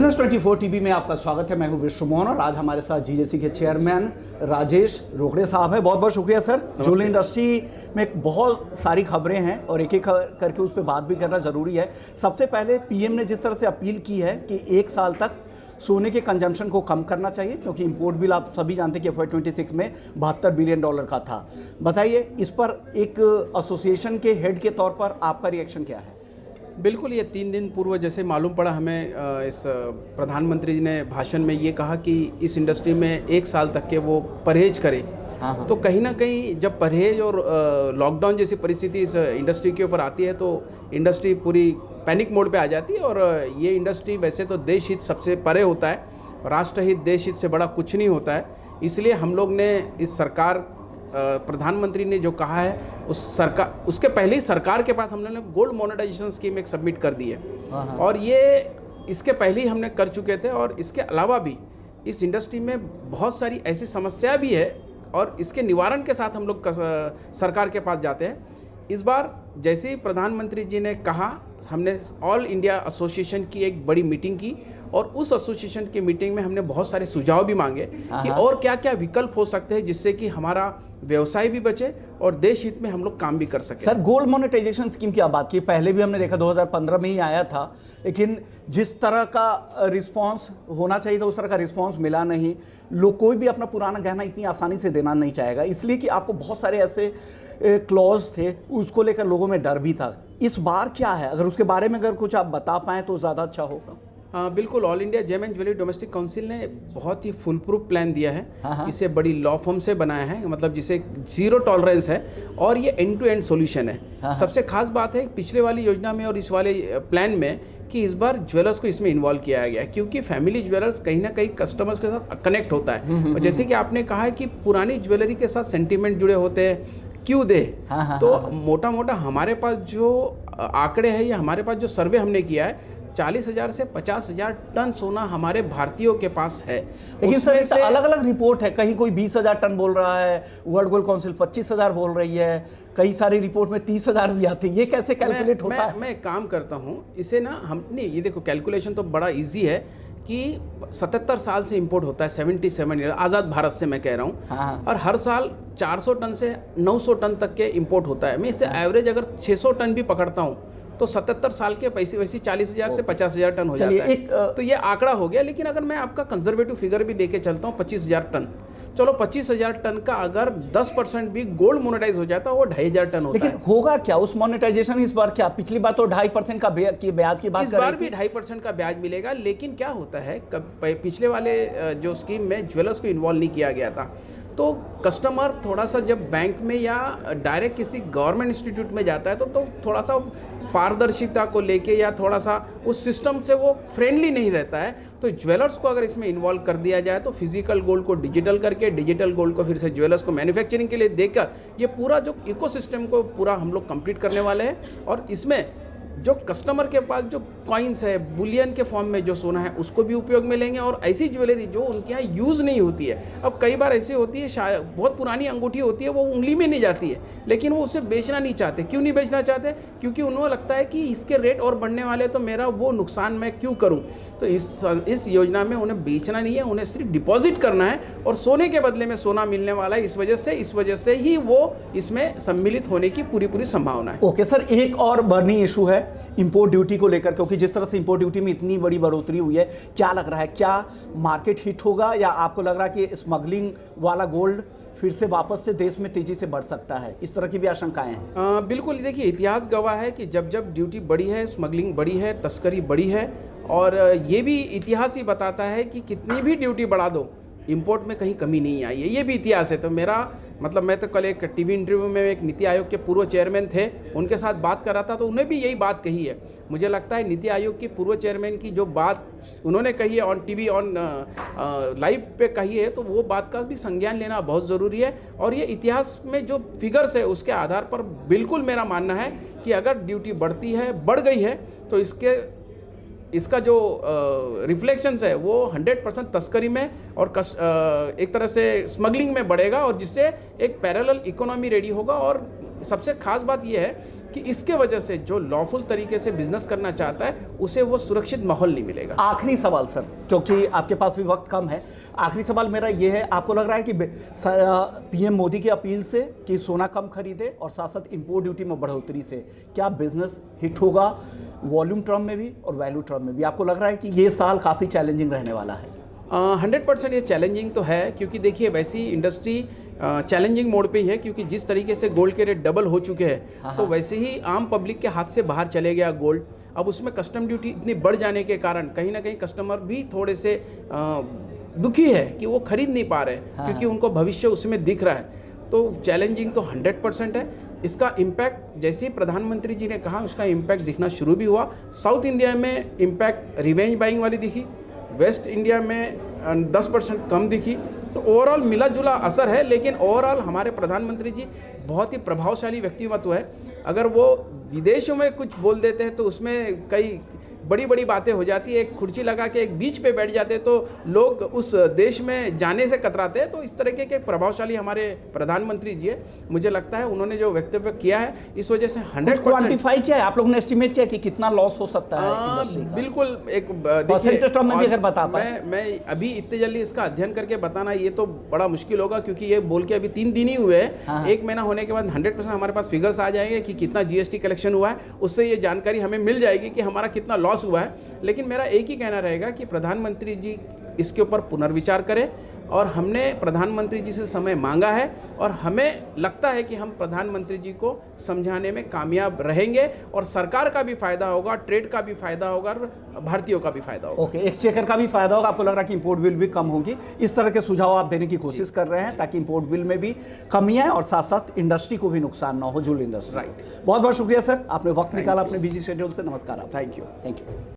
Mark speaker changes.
Speaker 1: Business 24 TV में आपका स्वागत है। मैं हूं विश्व मोहन और आज हमारे साथ जीजेसी के चेयरमैन राजेश रोकड़े साहब हैं। बहुत बहुत शुक्रिया सर। ज्वेलरी इंडस्ट्री में बहुत सारी खबरें हैं और एक एक करके उस पर बात भी करना ज़रूरी है। सबसे पहले पीएम ने जिस तरह से अपील की है कि 1 साल तक सोने के कंजम्पशन को कम करना चाहिए, क्योंकि इंपोर्ट बिल आप सभी जानते हैं कि FY26 में $72 बिलियन का था। बताइए, इस पर एक एसोसिएशन के हेड के तौर पर आपका रिएक्शन क्या है?
Speaker 2: बिल्कुल, ये 3 दिन पूर्व जैसे मालूम पड़ा हमें, इस प्रधानमंत्री जी ने भाषण में ये कहा कि इस इंडस्ट्री में 1 साल तक के वो परहेज करें। हाँ। तो कहीं ना कहीं जब परहेज और लॉकडाउन जैसी परिस्थिति इस इंडस्ट्री के ऊपर आती है तो इंडस्ट्री पूरी पैनिक मोड पे आ जाती है। और ये इंडस्ट्री वैसे तो देश हित सबसे परे होता है, राष्ट्र हित देश हित से बड़ा कुछ नहीं होता है। इसलिए हम लोग ने इस सरकार, प्रधानमंत्री ने जो कहा है उसके पहले ही सरकार के पास हमने गोल्ड मोनेटाइजेशन स्कीम एक सबमिट कर दी है और ये इसके पहले ही हमने कर चुके थे। और इसके अलावा भी इस इंडस्ट्री में बहुत सारी ऐसी समस्या भी है और इसके निवारण के साथ हम लोग सरकार के पास जाते हैं। इस बार जैसे ही प्रधानमंत्री जी ने कहा, हमने ऑल इंडिया एसोसिएशन की एक बड़ी मीटिंग की और उस एसोसिएशन की मीटिंग में हमने बहुत सारे सुझाव भी मांगे कि और क्या क्या विकल्प हो सकते हैं जिससे कि हमारा व्यवसाय भी बचे और देश हित में हम लोग काम भी कर सकें।
Speaker 1: सर, गोल्ड मोनेटाइजेशन स्कीम की आप बात की, पहले भी हमने देखा 2015 में ही आया था, लेकिन जिस तरह का रिस्पांस होना चाहिए था उस तरह का रिस्पांस मिला नहीं। लोग कोई भी अपना पुराना गहना इतनी आसानी से देना नहीं चाहेगा, इसलिए कि आपको बहुत सारे ऐसे क्लॉज थे, उसको लेकर लोगों में डर भी था। इस बार क्या है, अगर उसके बारे में अगर कुछ आप बता पाएँ तो ज़्यादा अच्छा होगा।
Speaker 2: बिल्कुल, all India gem and jewellery domestic council ने बहुत ही फुल प्रूफ प्लान दिया है। इसे बड़ी लॉ फर्म से बनाया है, मतलब जिसे जीरो टॉलरेंस है और ये एंड टू एंड सॉल्यूशन है। सबसे खास बात है पिछले वाली योजना में और इस वाले प्लान में कि इस बार ज्वेलर्स को इसमें इन्वॉल्व किया गया है, क्योंकि फैमिली ज्वेलर्स कहीं ना कहीं कस्टमर्स के साथ कनेक्ट होता है। और जैसे कि आपने कहा है कि पुरानी ज्वेलरी के साथ सेंटीमेंट जुड़े होते हैं, क्यों दे। तो मोटा मोटा हमारे पास जो आंकड़े हैं या हमारे पास जो सर्वे हमने किया है, 40,000 से 50,000 टन सोना हमारे भारतीयों के पास है।
Speaker 1: लेकिन सर, इससे अलग अलग रिपोर्ट है, कहीं कोई 20,000 टन बोल रहा है, वर्ल्ड गोल्ड काउंसिल 25,000 बोल रही है, कई सारी रिपोर्ट में 30,000 भी आती है। ये कैसे कैलकुलेट होता है?
Speaker 2: मैं काम करता हूँ इसे ना, हम नहीं, ये देखो कैलकुलेशन तो बड़ा ईजी है कि 77 साल से इंपोर्ट होता है, 77 ईयर, आज़ाद भारत से मैं कह रहा हूँ। और हर साल 400 टन से 900 टन तक के इंपोर्ट होता है। मैं इसे एवरेज अगर 600 टन भी पकड़ता हूँ तो 77 साल के पैसे वैसे 40,000 से 50,000 टन हो जाता है। तो ये आंकड़ा हो गया। लेकिन अगर मैं आपका कंजर्वेटिव फिगर भी लेके चलता हूँ 25,000 टन, चलो 25,000 टन का अगर 10% भी गोल्ड मोनेटाइज हो जाता है वो 2,500 टन होता है।
Speaker 1: लेकिन होगा क्या उस मोनेटाइजेशन इस बार? क्या पिछली बार तो 2.5% का ब्याज की बात कर रही थी,
Speaker 2: इस बार भी 2.5% का ब्याज मिलेगा। लेकिन क्या होता है, पिछले वाले जो स्कीम में ज्वेलर्स को इन्वॉल्व नहीं किया गया था, तो कस्टमर थोड़ा सा जब बैंक में या डायरेक्ट किसी गवर्नमेंट इंस्टीट्यूट में जाता है तो थोड़ा सा पारदर्शिता को लेके या थोड़ा सा उस सिस्टम से वो फ्रेंडली नहीं रहता है। तो ज्वेलर्स को अगर इसमें इन्वॉल्व कर दिया जाए तो फिजिकल गोल्ड को डिजिटल करके, डिजिटल गोल्ड को फिर से ज्वेलर्स को मैन्युफैक्चरिंग के लिए देकर ये पूरा जो इकोसिस्टम को पूरा हम लोग कंप्लीट करने वाले हैं। और इसमें जो कस्टमर के पास जो कॉइन्स है, बुलियन के फॉर्म में जो सोना है, उसको भी उपयोग में लेंगे। और ऐसी ज्वेलरी जो उनके यहाँ यूज़ नहीं होती है, अब कई बार ऐसी होती है, शायद बहुत पुरानी अंगूठी होती है, वो उंगली में नहीं जाती है, लेकिन वो उसे बेचना नहीं चाहते। क्यों नहीं बेचना चाहते? क्योंकि उन्हें लगता है कि इसके रेट और बढ़ने वाले, तो मेरा वो नुकसान मैं क्यों करूँ। तो इस योजना में उन्हें बेचना नहीं है, उन्हें सिर्फ डिपॉजिट करना है और सोने के बदले में सोना मिलने वाला है। इस वजह से ही वो इसमें सम्मिलित होने की पूरी संभावना है।
Speaker 1: ओके सर, एक और बर्निंग इशू है इंपोर्ट ड्यूटी को लेकर, क्योंकि जिस तरह से इंपोर्ट ड्यूटी में इतनी बड़ी बढ़ोतरी हुई है, क्या लग रहा है, क्या मार्केट हिट होगा या आपको लग रहा है कि स्मगलिंग वाला गोल्ड फिर से वापस से देश में तेजी से बढ़ सकता है? इस तरह की भी आशंकाएं हैं।
Speaker 2: बिल्कुल, देखिए इतिहास गवाह है कि जब ड्यूटी बढ़ी है, स्मगलिंग बढ़ी है, तस्करी बढ़ी है। और ये भी इतिहास ही बताता है कि कितनी भी ड्यूटी बढ़ा दो, इंपोर्ट में कहीं कमी नहीं आई है। ये भी इतिहास है। तो मेरा मतलब, मैं तो कल एक टीवी इंटरव्यू में एक नीति आयोग के पूर्व चेयरमैन थे, उनके साथ बात कर रहा था, तो उन्हें भी यही बात कही है। मुझे लगता है नीति आयोग के पूर्व चेयरमैन की जो बात उन्होंने कही है ऑन टीवी, ऑन लाइव पे कही है, तो वो बात का भी संज्ञान लेना बहुत ज़रूरी है। और ये इतिहास में जो फिगर्स है उसके आधार पर बिल्कुल मेरा मानना है कि अगर ड्यूटी बढ़ती है, बढ़ गई है, तो इसका जो रिफ्लेक्शंस है वो 100% तस्करी में और एक तरह से स्मगलिंग में बढ़ेगा, और जिससे एक पैरेलल इकोनॉमी रेडी होगा और सबसे खास बात यह है कि इसके वजह से जो लॉफुल तरीके से बिजनेस करना चाहता है उसे वो सुरक्षित माहौल नहीं मिलेगा।
Speaker 1: आखिरी सवाल सर, क्योंकि आपके पास भी वक्त कम है, आखिरी सवाल मेरा ये है, आपको लग रहा है कि पीएम मोदी की अपील से कि सोना कम खरीदे और साथ साथ इंपोर्ट ड्यूटी में बढ़ोतरी से क्या बिजनेस हिट होगा वॉल्यूम टर्म में भी और वैल्यू टर्म में भी? आपको लग रहा है कि ये साल काफ़ी चैलेंजिंग रहने वाला है?
Speaker 2: 100% ये चैलेंजिंग तो है, क्योंकि देखिए वैसी इंडस्ट्री चैलेंजिंग मोड पे ही है, क्योंकि जिस तरीके से गोल्ड के रेट डबल हो चुके हैं तो वैसे ही आम पब्लिक के हाथ से बाहर चले गया गोल्ड। अब उसमें कस्टम ड्यूटी इतनी बढ़ जाने के कारण कहीं ना कहीं कस्टमर भी थोड़े से दुखी है कि वो खरीद नहीं पा रहे, क्योंकि उनको भविष्य उसमें दिख रहा है। तो चैलेंजिंग तो 100% है। इसका इम्पैक्ट जैसे ही प्रधानमंत्री जी ने कहा उसका इम्पैक्ट दिखना शुरू भी हुआ। साउथ इंडिया में इम्पैक्ट रिवेंज बाइंग वाली दिखी, वेस्ट इंडिया में 10% कम दिखी। तो ओवरऑल मिला जुला असर है, लेकिन ओवरऑल हमारे प्रधानमंत्री जी बहुत ही प्रभावशाली व्यक्तित्व है। अगर वो विदेशों में कुछ बोल देते हैं तो उसमें कई बड़ी बड़ी बातें हो जाती है। एक कुर्सी लगा के एक बीच पे बैठ जाते तो लोग उस देश में जाने से कतराते हैं। तो इस तरीके के प्रभावशाली हमारे प्रधानमंत्री जी है। मुझे लगता है उन्होंने जो वक्तव्य किया है इस वजह से 100%
Speaker 1: क्वांटिफाई किया है आप लोगों ने, एस्टिमेट किया कि कितना लॉस हो सकता है इंडस्ट्री का?
Speaker 2: बिल्कुल एक
Speaker 1: परसेंटेज टर्म में भी अगर बता पाए।
Speaker 2: मैं अभी इतने जल्दी इसका अध्ययन करके बताना ये तो बड़ा मुश्किल होगा, क्योंकि ये बोल के अभी 3 दिन ही हुए हैं। 1 महीना होने के बाद 100% हमारे पास फिगर्स आ जाएंगे कि कितना जीएसटी कलेक्शन हुआ है, उससे ये जानकारी हमें मिल जाएगी कि हमारा कितना लॉस हुआ है। लेकिन मेरा एक ही कहना रहेगा कि प्रधानमंत्री जी इसके ऊपर पुनर्विचार करें, और हमने प्रधानमंत्री जी से समय मांगा है और हमें लगता है कि हम प्रधानमंत्री जी को समझाने में कामयाब रहेंगे और सरकार का भी फायदा होगा, ट्रेड का भी फायदा होगा और भारतीयों का भी फायदा होगा।
Speaker 1: ओके, एक्सचेकर का भी फायदा होगा। आपको लग रहा है कि इंपोर्ट बिल भी कम होगी। इस तरह के सुझाव आप देने की कोशिश कर रहे हैं ताकि इंपोर्ट बिल में भी कमी आए और साथ साथ इंडस्ट्री को भी नुकसान ना हो, जूलरी इंडस्ट्री।
Speaker 2: राइट।
Speaker 1: बहुत बहुत शुक्रिया सर, आपने वक्त निकाला अपने बिजी शेड्यूल से। नमस्कार।
Speaker 2: Thank you.
Speaker 1: Thank you.